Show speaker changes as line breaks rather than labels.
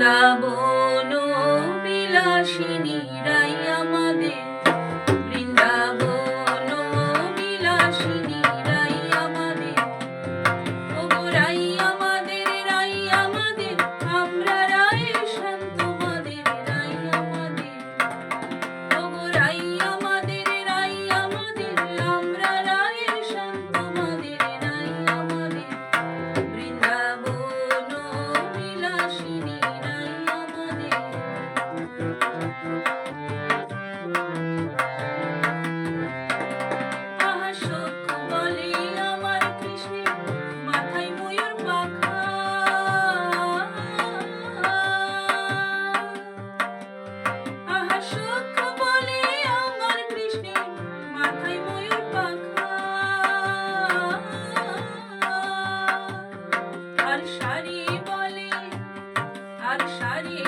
বৃন্দাবন বিলাসিনী রাই আমাদের, বৃন্দাবন বিলাসিনী রাই আমাদের, ওগো রাই আমাদের, রাই আমাদের, আমরা রাই শান্ত মাদের, রাই আমাদের, ওগো রাই আমাদের, রাই আমাদের, আমরা রাই শান্ত মাদের, রাই আমাদের, বৃন্দাবন বিলাসিনী রাই আমাদের। আহা সখ্য বলে আমার কৃষ্ণের মাথায় ময়ূর পাখা, আহা সখ্য বলে আমার কৃষ্ণের মাথায় ময়ূর পাখা, আর সারি বলে, আর সারি